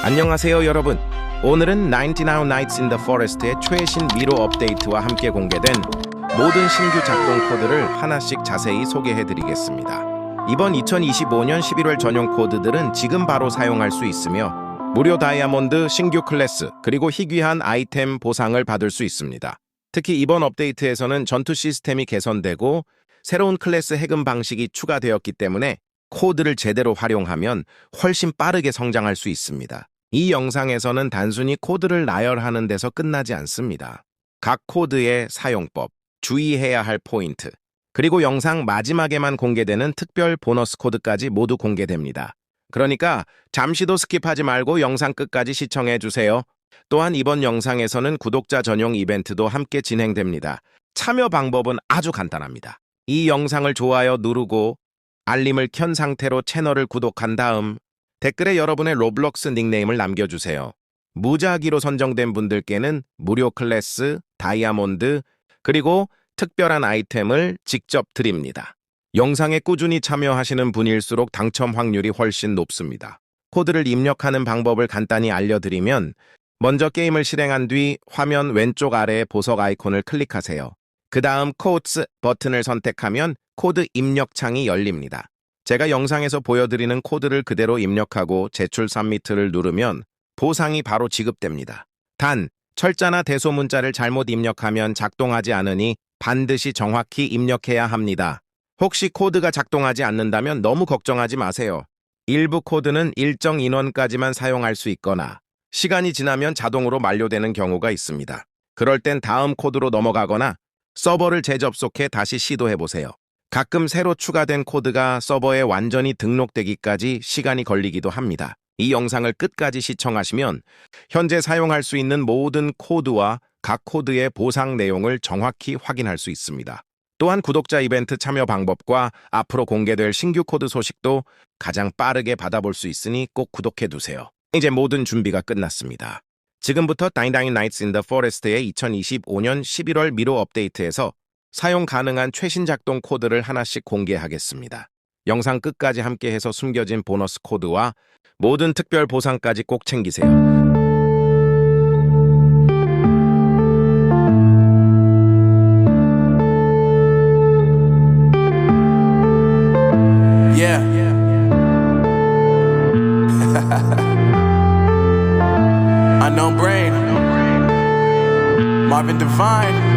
안녕하세요 여러분. 오늘은 99 Nights in the Forest의 최신 미로 업데이트와 함께 공개된 모든 신규 작동 코드를 하나씩 자세히 소개해드리겠습니다. 이번 2025년 11월 전용 코드들은 지금 바로 사용할 수 있으며 무료 다이아몬드, 신규 클래스, 그리고 희귀한 아이템 보상을 받을 수 있습니다. 특히 이번 업데이트에서는 전투 시스템이 개선되고 새로운 클래스 해금 방식이 추가되었기 때문에 코드를 제대로 활용하면 훨씬 빠르게 성장할 수 있습니다. 이 영상에서는 단순히 코드를 나열하는 데서 끝나지 않습니다. 각 코드의 사용법, 주의해야 할 포인트, 그리고 영상 마지막에만 공개되는 특별 보너스 코드까지 모두 공개됩니다. 그러니까 잠시도 스킵하지 말고 영상 끝까지 시청해주세요. 또한 이번 영상에서는 구독자 전용 이벤트도 함께 진행됩니다. 참여 방법은 아주 간단합니다. 이 영상을 좋아요 누르고 알림을 켠 상태로 채널을 구독한 다음 댓글에 여러분의 로블록스 닉네임을 남겨주세요. 무작위로 선정된 분들께는 무료 클래스, 다이아몬드, 그리고 특별한 아이템을 직접 드립니다. 영상에 꾸준히 참여하시는 분일수록 당첨 확률이 훨씬 높습니다. 코드를 입력하는 방법을 간단히 알려드리면 먼저 게임을 실행한 뒤 화면 왼쪽 아래의 보석 아이콘을 클릭하세요. 그 다음 코드스 버튼을 선택하면 코드 입력 창이 열립니다. 제가 영상에서 보여드리는 코드를 그대로 입력하고 제출 서미트를 누르면 보상이 바로 지급됩니다. 단, 철자나 대소문자를 잘못 입력하면 작동하지 않으니 반드시 정확히 입력해야 합니다. 혹시 코드가 작동하지 않는다면 너무 걱정하지 마세요. 일부 코드는 일정 인원까지만 사용할 수 있거나 시간이 지나면 자동으로 만료되는 경우가 있습니다. 그럴 땐 다음 코드로 넘어가거나 서버를 재접속해 다시 시도해보세요. 가끔 새로 추가된 코드가 서버에 완전히 등록되기까지 시간이 걸리기도 합니다. 이 영상을 끝까지 시청하시면 현재 사용할 수 있는 모든 코드와 각 코드의 보상 내용을 정확히 확인할 수 있습니다. 또한 구독자 이벤트 참여 방법과 앞으로 공개될 신규 코드 소식도 가장 빠르게 받아볼 수 있으니 꼭 구독해두세요. 이제 모든 준비가 끝났습니다. 지금부터 99 Nights in the Forest의 2025년 11월 미로 업데이트에서 사용 가능한 최신 작동 코드를 하나씩 공개하겠습니다. 영상 끝까지 함께해서 숨겨진 보너스 코드와 모든 특별 보상까지 꼭 챙기세요. Yeah. Unknown brain. Marvin Divine.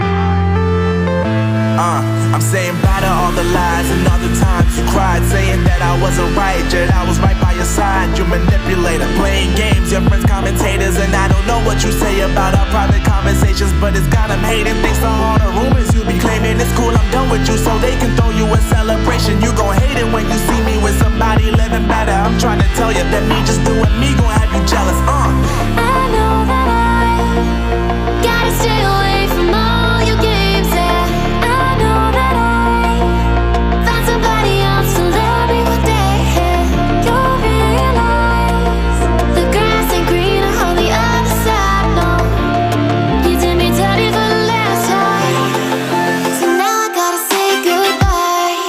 I'm saying bye to all the lies and all the times you cried, saying that I wasn't right, yet I was right by your side. You manipulator, playing games, your friends commentators, and I don't know what you say about our private conversations, but it's got them hating. Thanks to all the rumors you be claiming. It's cool, I'm done with you, so they can throw you a celebration. You gon' hate it when you see me with somebody living better. I'm trying to tell you that me just doing me gon' have you jealous. I know that I gotta stay away from all your games, yeah. I know that I found somebody else to love me one day, yeah. You'll realize the grass ain't greener on the other side, no. You did me dirty for the last time, so now I gotta say goodbye.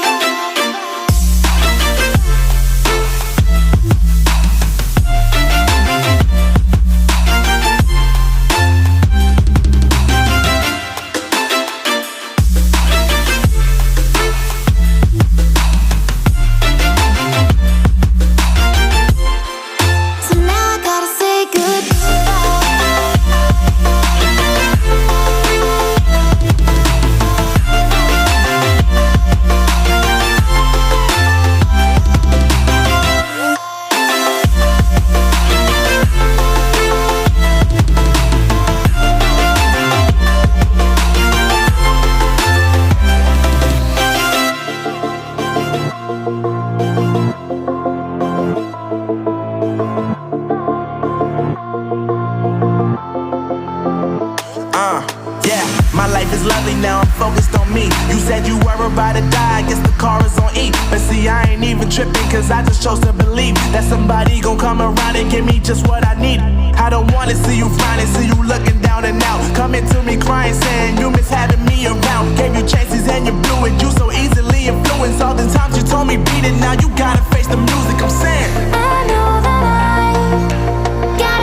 So now I gotta say goodbye. Yeah, my life is lovely now, I'm focused on me. You said you were about to die, I guess the car is on E. But see, I ain't even tripping, cause I just chose to believe that somebody gon' come around and give me just what I need. I don't wanna see you frowning, see you looking down and out, coming to me crying, saying you miss having me around. Gave you chances and you blew it, you so easily influenced. All the times you told me beat it, now you gotta face the music, I'm saying I know that I gotta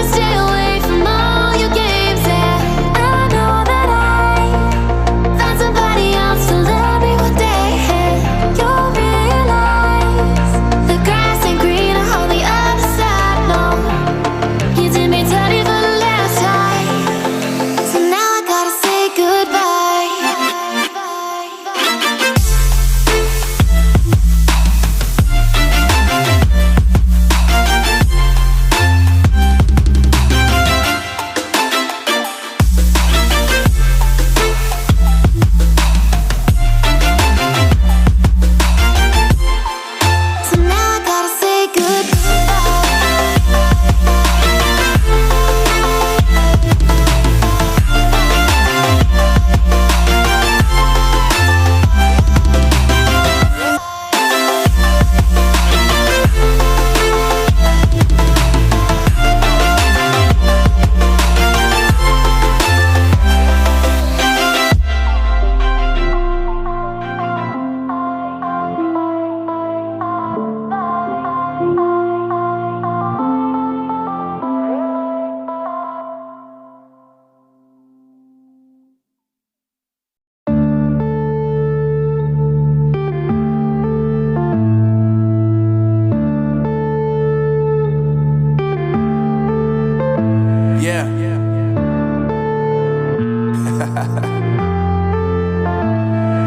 Yeah.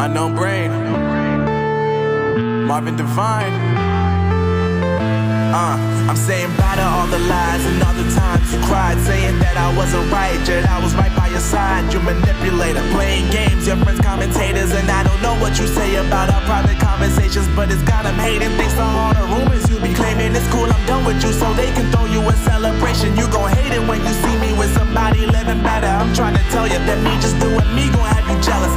Unknown Brain, Marvin Devine. I'm saying bye to all the lies and all the times you cried, saying that I wasn't right, yet I was right by your side. You manipulator, playing games, your friends commentators, and I don't know what you say about our private conversations, but it's got them hating. Thanks to all the rumors you be claiming, it's cool, I'm done with you, so they can throw you a celebration. You gon' hate it when you see me with somebody living better. I'm trying to tell you that me just doing me gon' have you jealous.